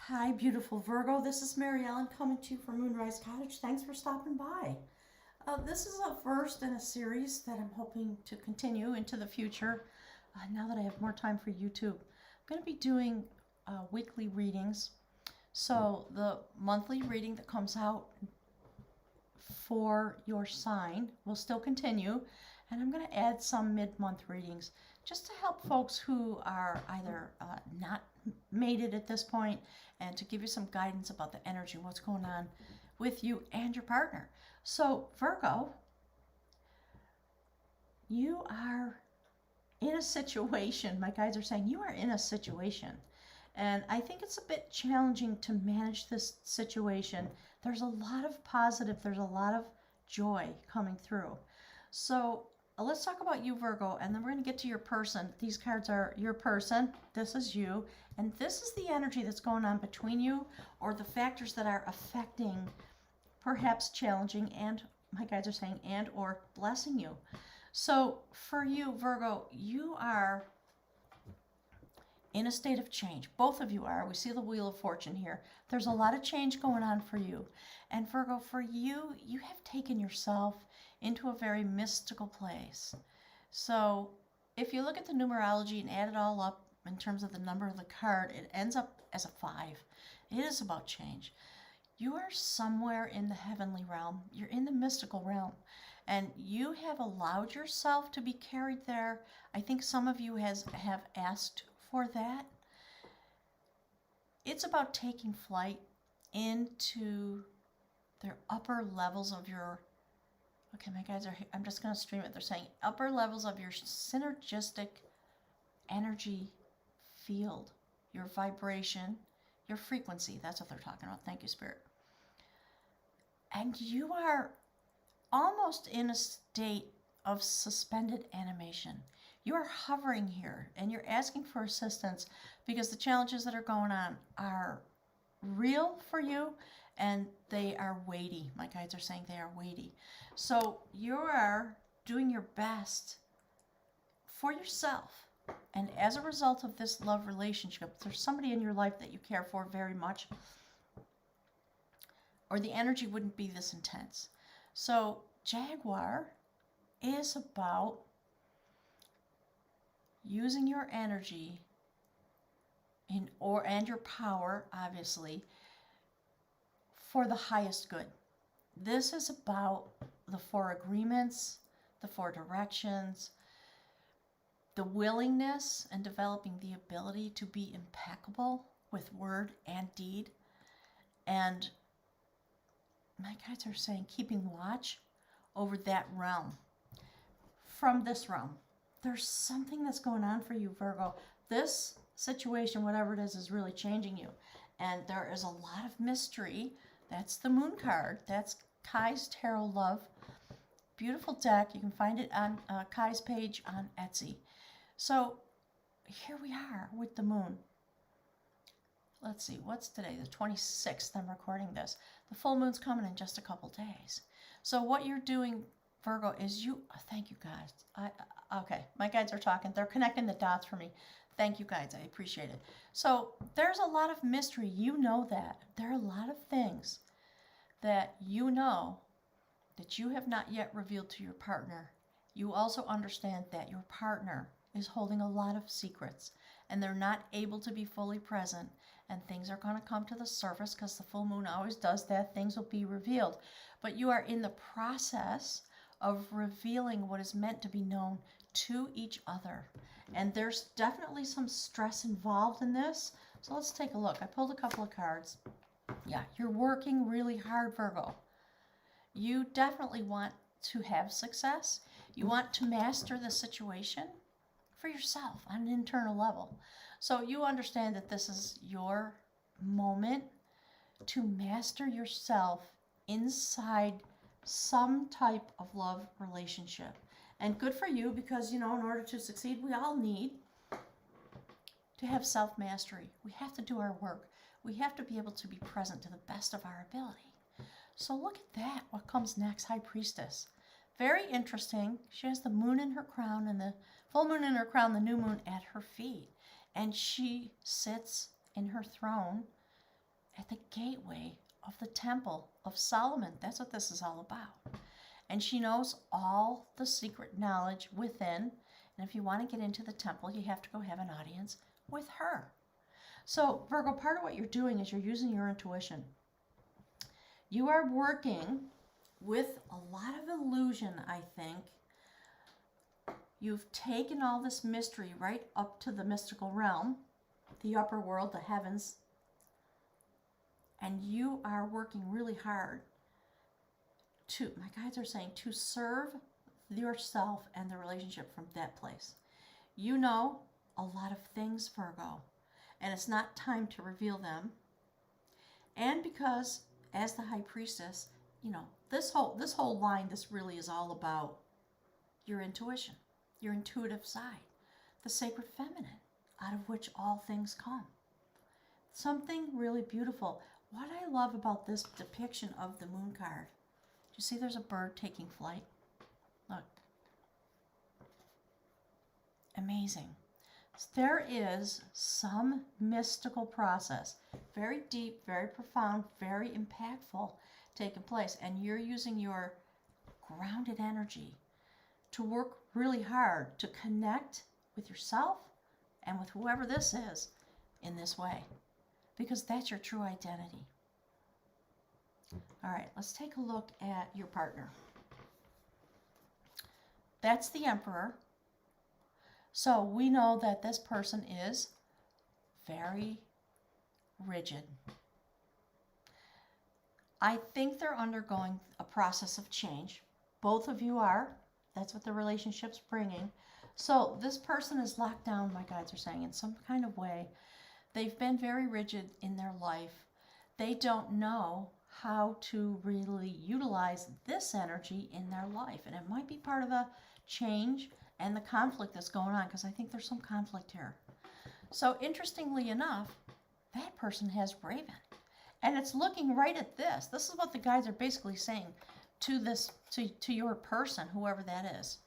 Hi, beautiful Virgo. This is Mary Ellen coming to you from Moonrise Cottage. Thanks for stopping by. This is a first in a series that I'm hoping to continue into the future now that I have more time for YouTube. I'm going to be doing weekly readings. So the monthly reading that comes out for your sign will still continue, and I'm going to add some mid-month readings just to help folks who are either not made it at this point, and to give you some guidance about the energy, what's going on with you and your partner. So Virgo, you are in a situation, my guides are saying you are in a situation, and I think it's a bit challenging to manage this situation. There's a lot of positive, there's a lot of joy coming through. So let's talk about you, Virgo, and then we're going to get to your person. These cards are your person, this is you, and this is the energy that's going on between you, or the factors that are affecting, perhaps challenging, and my guides are saying, and or blessing you. So for you, Virgo, you are in a state of change. Both of you are. We see the Wheel of Fortune here. There's a lot of change going on for you. And Virgo, for you, you have taken yourself into a very mystical place. So if you look at the numerology and add it all up in terms of the number of the card, it ends up as a 5. It is about change. You are somewhere in the heavenly realm. You're in the mystical realm. And you have allowed yourself to be carried there. I think some of you have asked for that. It's about taking flight into the upper levels of your, okay, my guys are, I'm just going to stream it. They're saying upper levels of your synergistic energy field, your vibration, your frequency. That's what they're talking about. Thank you, Spirit. And you are almost in a state of suspended animation. You are hovering here and you're asking for assistance because the challenges that are going on are real for you and they are weighty. My guides are saying they are weighty. So you are doing your best for yourself. And as a result of this love relationship, there's somebody in your life that you care for very much, or the energy wouldn't be this intense. So Jaguar is about using your energy and your power, obviously, for the highest good. This is about the 4 agreements, the 4 directions, the willingness and developing the ability to be impeccable with word and deed. And my guides are saying keeping watch over that realm. From this realm, there's something that's going on for you, Virgo. This situation, whatever it is really changing you. And there is a lot of mystery. That's the Moon card. That's Kai's Tarot Love. Beautiful deck. You can find it on Kai's page on Etsy. So here we are with the Moon. Let's see, what's today? The 26th, I'm recording this. The full moon's coming in just a couple days. So what you're doing, Virgo, is you, oh, thank you guys. Okay, my guides are talking. They're connecting the dots for me. Thank you guys, I appreciate it. So there's a lot of mystery. You know that. There are a lot of things that you know that you have not yet revealed to your partner. You also understand that your partner is holding a lot of secrets and they're not able to be fully present, and things are going to come to the surface because the full moon always does that. Things will be revealed. But you are in the process of revealing what is meant to be known to each other. And there's definitely some stress involved in this. So let's take a look. I pulled a couple of cards. Yeah, you're working really hard, Virgo. You definitely want to have success. You want to master the situation for yourself on an internal level. So you understand that this is your moment to master yourself inside some type of love relationship. And good for you, because, you know, in order to succeed, we all need to have self-mastery. We have to do our work. We have to be able to be present to the best of our ability. So look at that. What comes next? High Priestess. Very interesting. She has the moon in her crown and the full moon in her crown, the new moon at her feet. And she sits in her throne at the gateway of the Temple of Solomon. That's what this is all about. And she knows all the secret knowledge within. And if you want to get into the temple, you have to go have an audience with her. So, Virgo, part of what you're doing is you're using your intuition. You are working with a lot of illusion, I think. You've taken all this mystery right up to the mystical realm, the upper world, the heavens, and you are working really hard to, my guides are saying, to serve yourself and the relationship from that place. You know a lot of things, Virgo, and it's not time to reveal them. And because, as the High Priestess, you know, this whole line, this really is all about your intuition, your intuitive side, the sacred feminine, out of which all things come. Something really beautiful. What I love about this depiction of the moon card, do you see there's a bird taking flight? Look. Amazing. There is some mystical process, very deep, very profound, very impactful, taking place. And you're using your grounded energy to work really hard to connect with yourself and with whoever this is in this way, because that's your true identity. All right, let's take a look at your partner. That's the Emperor. So we know that this person is very rigid. I think they're undergoing a process of change. Both of you are. That's what the relationship's bringing. So this person is locked down, my guides are saying, in some kind of way. They've been very rigid in their life. They don't know how to really utilize this energy in their life. And it might be part of the change and the conflict that's going on, because I think there's some conflict here. So interestingly enough, that person has Raven. And it's looking right at this. This is what the guides are basically saying to this, to your person, whoever that is.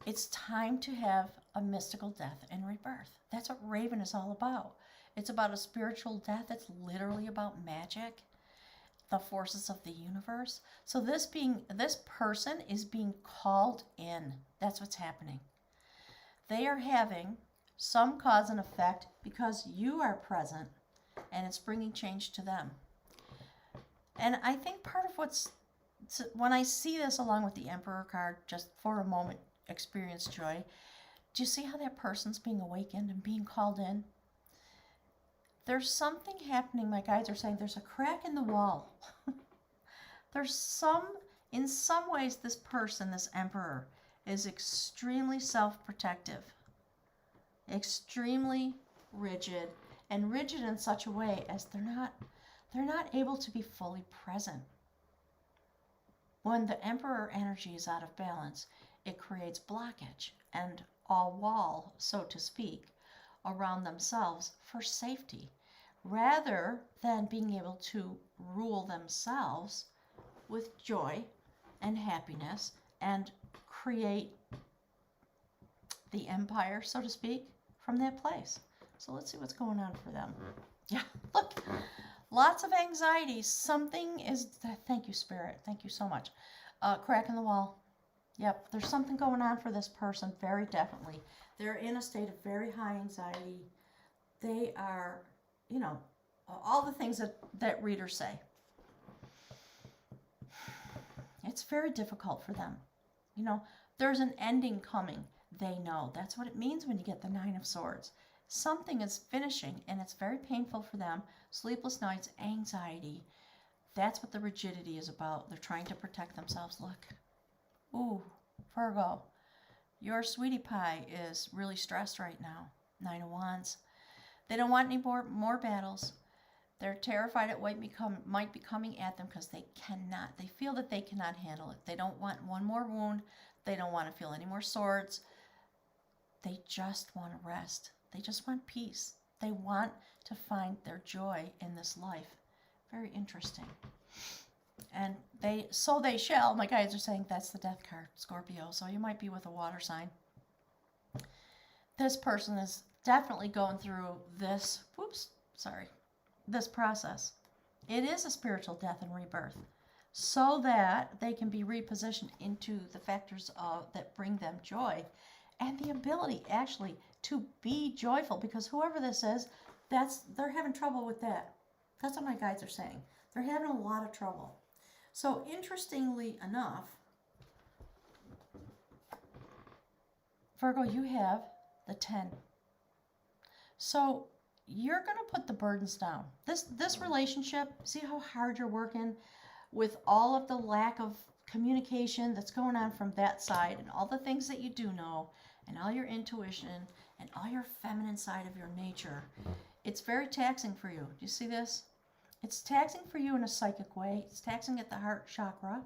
It's time to have a mystical death and rebirth. That's what Raven is all about. It's about a spiritual death. It's literally about magic, the forces of the universe. So this person is being called in. That's what's happening. They are having some cause and effect because you are present, and it's bringing change to them. And I think part of when I see this along with the Emperor card, just for a moment, experience joy. Do you see how that person's being awakened and being called in? There's something happening, my guides are saying. There's a crack in the wall. In some ways, this person, this Emperor, is extremely self-protective, extremely rigid, and rigid in such a way as they're not able to be fully present. When the Emperor energy is out of balance, it creates blockage and a wall, so to speak, around themselves for safety, rather than being able to rule themselves with joy and happiness and create the empire, so to speak, from that place. So let's see what's going on for them. Yeah, look, lots of anxiety. Something is, thank you, Spirit. Thank you so much. Crack in the wall. Yep, there's something going on for this person, very definitely. They're in a state of very high anxiety. They are, you know, all the things that readers say. It's very difficult for them. You know, there's an ending coming. They know. That's what it means when you get the Nine of Swords. Something is finishing, and it's very painful for them. Sleepless nights, anxiety. That's what the rigidity is about. They're trying to protect themselves. Look. Ooh, Virgo, your sweetie pie is really stressed right now. 9 of Wands. They don't want any more battles. They're terrified it might be coming at them because they feel that they cannot handle it. They don't want one more wound. They don't want to feel any more swords. They just want to rest. They just want peace. They want to find their joy in this life. Very interesting. And they shall. My guides are saying that's the death card, Scorpio. So you might be with a water sign. This person is definitely going through this. Whoops, sorry. this process. It is a spiritual death and rebirth so that they can be repositioned into the factors that bring them joy and the ability actually to be joyful, because whoever this is, they're having trouble with that. That's what my guides are saying. They're having a lot of trouble. So interestingly enough, Virgo, you have the 10. So you're going to put the burdens down. This relationship, see how hard you're working with all of the lack of communication that's going on from that side, and all the things that you do know, and all your intuition, and all your feminine side of your nature. It's very taxing for you. Do you see this? It's taxing for you in a psychic way. It's taxing at the heart chakra.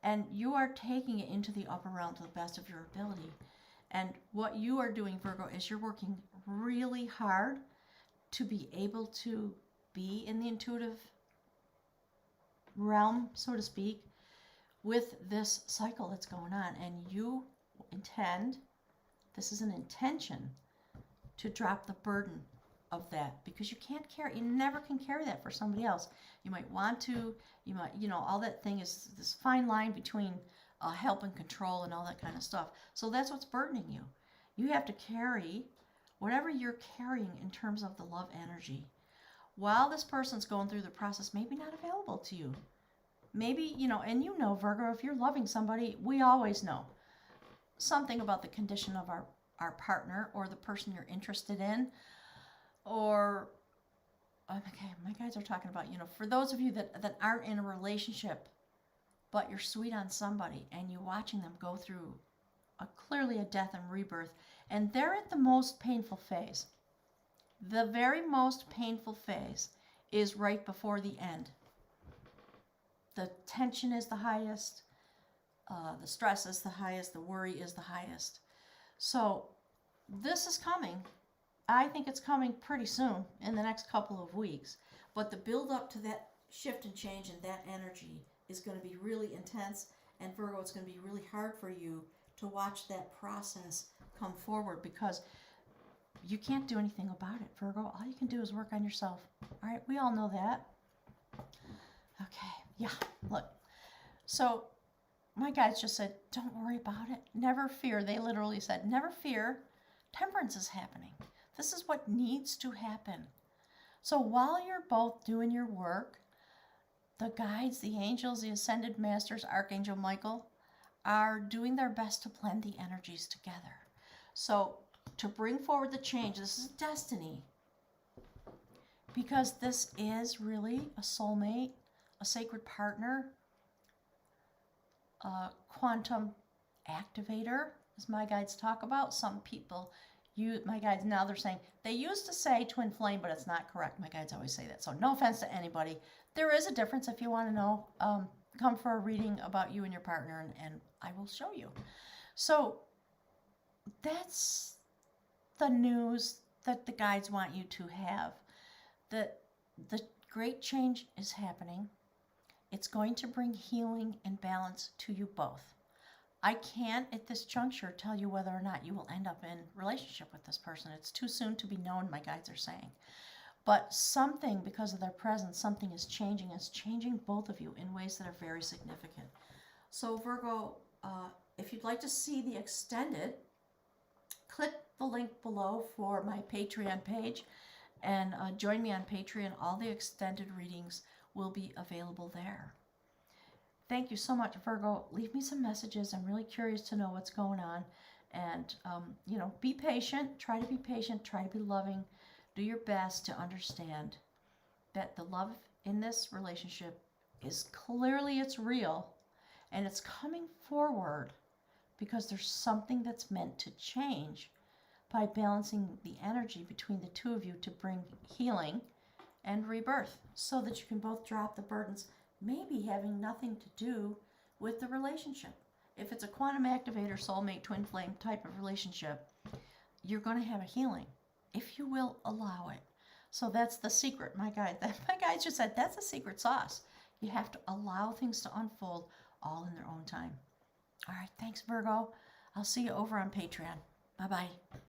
And you are taking it into the upper realm to the best of your ability. And what you are doing, Virgo, is you're working really hard to be able to be in the intuitive realm, so to speak, with this cycle that's going on. And you intend, this is an intention, to drop the burden of that, because you never can carry that for somebody else. You might want to, you might, all that thing is this fine line between help and control and all that kind of stuff. So that's what's burdening you. You have to carry whatever you're carrying in terms of the love energy while this person's going through the process, maybe not available to you. Maybe, and Virgo, if you're loving somebody, we always know something about the condition of our partner or the person you're interested in. Or, okay, my guys are talking about, for those of you that aren't in a relationship, but you're sweet on somebody and you're watching them go through clearly a death and rebirth, and they're at the most painful phase. The very most painful phase is right before the end. The tension is the highest, the stress is the highest, the worry is the highest. So this is coming. I think it's coming pretty soon, in the next couple of weeks. But the build up to that shift and change and that energy is going to be really intense. And Virgo, it's going to be really hard for you to watch that process come forward, because you can't do anything about it, Virgo. All you can do is work on yourself. All right, we all know that. Okay, yeah, look. So my guides just said, don't worry about it. Never fear. They literally said, never fear. Temperance is happening. This is what needs to happen. So while you're both doing your work, the guides, the angels, the ascended masters, Archangel Michael, are doing their best to blend the energies together. So to bring forward the change, this is destiny. Because this is really a soulmate, a sacred partner, a quantum activator, as my guides talk about. Some people, my guides now, they're saying, they used to say twin flame, but it's not correct. My guides always say that. So no offense to anybody. There is a difference. If you want to know, come for a reading about you and your partner, and I will show you. So that's the news that the guides want you to have. That the great change is happening. It's going to bring healing and balance to you both. I can't at this juncture tell you whether or not you will end up in relationship with this person. It's too soon to be known, my guides are saying. But something, because of their presence, something is changing. It's changing both of you in ways that are very significant. So Virgo, if you'd like to see the extended, click the link below for my Patreon page and join me on Patreon. All the extended readings will be available there. Thank you so much, Virgo. Leave me some messages. I'm really curious to know what's going on. And, be patient. Try to be patient. Try to be loving. Do your best to understand that the love in this relationship is clearly, it's real. And it's coming forward because there's something that's meant to change by balancing the energy between the two of you to bring healing and rebirth, so that you can both drop the burdens, maybe having nothing to do with the relationship. If it's a quantum activator, soulmate, twin flame type of relationship, you're going to have a healing if you will allow it. So that's the secret, my guide just said, that's the secret sauce. You have to allow things to unfold all in their own time. All right, thanks, Virgo. I'll see you over on Patreon. Bye-bye.